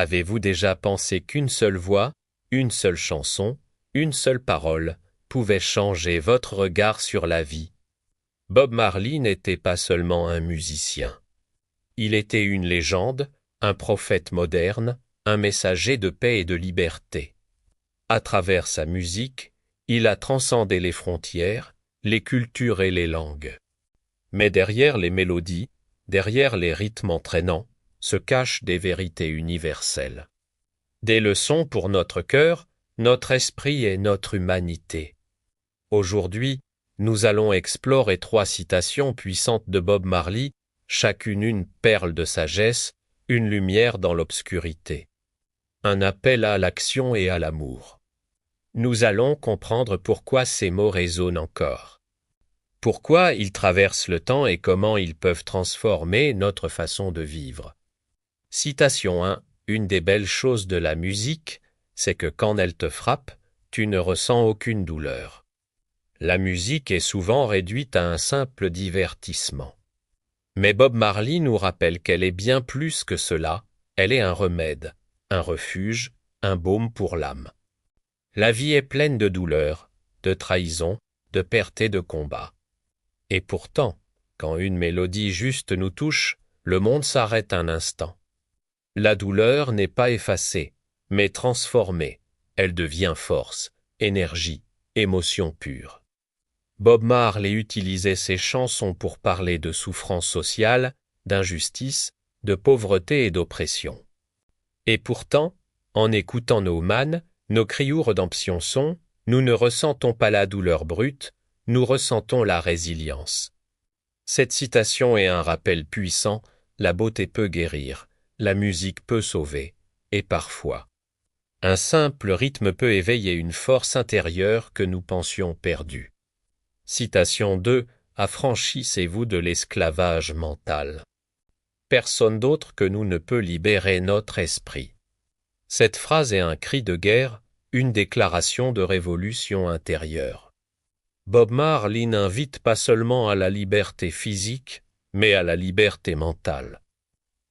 Avez-vous déjà pensé qu'une seule voix, une seule chanson, une seule parole pouvait changer votre regard sur la vie? Bob Marley n'était pas seulement un musicien. Il était une légende, un prophète moderne, un messager de paix et de liberté. À travers sa musique, il a transcendé les frontières, les cultures et les langues. Mais derrière les mélodies, derrière les rythmes entraînants, se cachent des vérités universelles. Des leçons pour notre cœur, notre esprit et notre humanité. Aujourd'hui, nous allons explorer 3 citations puissantes de Bob Marley, chacune une perle de sagesse, une lumière dans l'obscurité. Un appel à l'action et à l'amour. Nous allons comprendre pourquoi ces mots résonnent encore. Pourquoi ils traversent le temps et comment ils peuvent transformer notre façon de vivre. Citation 1. Une des belles choses de la musique, c'est que quand elle te frappe, tu ne ressens aucune douleur. La musique est souvent réduite à un simple divertissement. Mais Bob Marley nous rappelle qu'elle est bien plus que cela, elle est un remède, un refuge, un baume pour l'âme. La vie est pleine de douleurs, de trahison, de perte et de combats. Et pourtant, quand une mélodie juste nous touche, le monde s'arrête un instant. La douleur n'est pas effacée, mais transformée, elle devient force, énergie, émotion pure. Bob Marley utilisait ses chansons pour parler de souffrance sociale, d'injustice, de pauvreté et d'oppression. Et pourtant, en écoutant nos mannes, nos cris ou redemption sont, nous ne ressentons pas la douleur brute, nous ressentons la résilience. Cette citation est un rappel puissant, la beauté peut guérir, la musique peut sauver, et parfois, un simple rythme peut éveiller une force intérieure que nous pensions perdue. Citation 2. Affranchissez-vous de l'esclavage mental. Personne d'autre que nous ne peut libérer notre esprit. Cette phrase est un cri de guerre, une déclaration de révolution intérieure. Bob Marley n'invite pas seulement à la liberté physique, mais à la liberté mentale.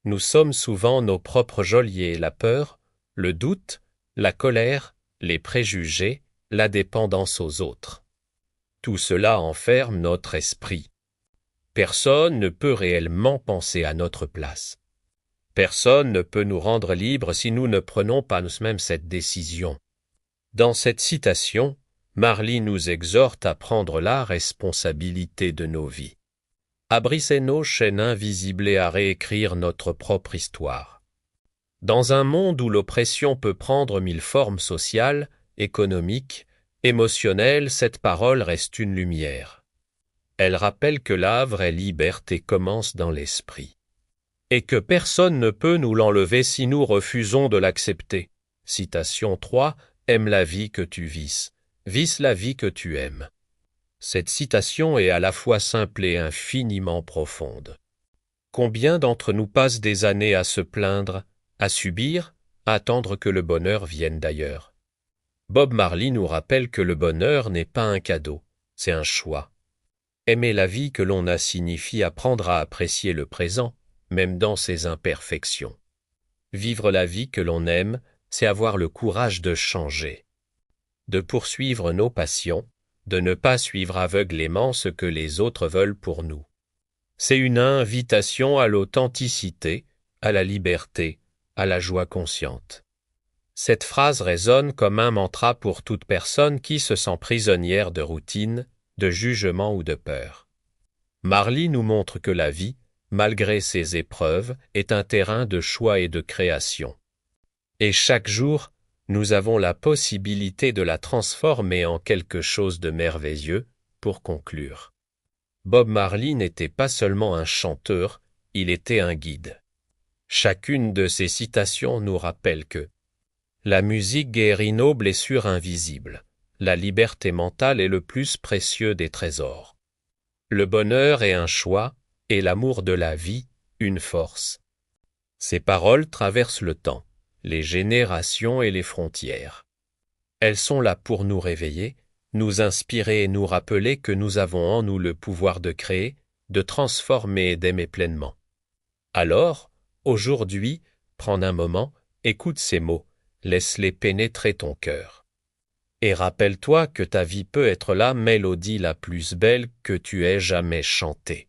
Nous sommes souvent nos propres geôliers, la peur, le doute, la colère, les préjugés, la dépendance aux autres. Tout cela enferme notre esprit. Personne ne peut réellement penser à notre place. Personne ne peut nous rendre libres si nous ne prenons pas nous-mêmes cette décision. Dans cette citation, Marley nous exhorte à prendre la responsabilité de nos vies. À briser nos chaînes invisibles et à réécrire notre propre histoire. Dans un monde où l'oppression peut prendre 1000 formes sociales, économiques, émotionnelle, cette parole reste une lumière. Elle rappelle que la vraie liberté commence dans l'esprit. Et que personne ne peut nous l'enlever si nous refusons de l'accepter. Citation 3. Aime la vie que tu vis. Vis la vie que tu aimes. Cette citation est à la fois simple et infiniment profonde. Combien d'entre nous passent des années à se plaindre, à subir, à attendre que le bonheur vienne d'ailleurs? Bob Marley nous rappelle que le bonheur n'est pas un cadeau, c'est un choix. Aimer la vie que l'on a signifie apprendre à apprécier le présent, même dans ses imperfections. Vivre la vie que l'on aime, c'est avoir le courage de changer, de poursuivre nos passions, de ne pas suivre aveuglément ce que les autres veulent pour nous. C'est une invitation à l'authenticité, à la liberté, à la joie consciente. Cette phrase résonne comme un mantra pour toute personne qui se sent prisonnière de routine, de jugement ou de peur. Marley nous montre que la vie, malgré ses épreuves, est un terrain de choix et de création. Et chaque jour, nous avons la possibilité de la transformer en quelque chose de merveilleux, pour conclure. Bob Marley n'était pas seulement un chanteur, il était un guide. Chacune de ces citations nous rappelle que la musique guérit nos blessures invisibles. La liberté mentale est le plus précieux des trésors. Le bonheur est un choix et l'amour de la vie, une force. Ces paroles traversent le temps, les générations et les frontières. Elles sont là pour nous réveiller, nous inspirer et nous rappeler que nous avons en nous le pouvoir de créer, de transformer et d'aimer pleinement. Alors, aujourd'hui, prends un moment, Écoute ces mots, laisse-les pénétrer ton cœur. Et rappelle-toi que ta vie peut être la mélodie la plus belle que tu aies jamais chantée.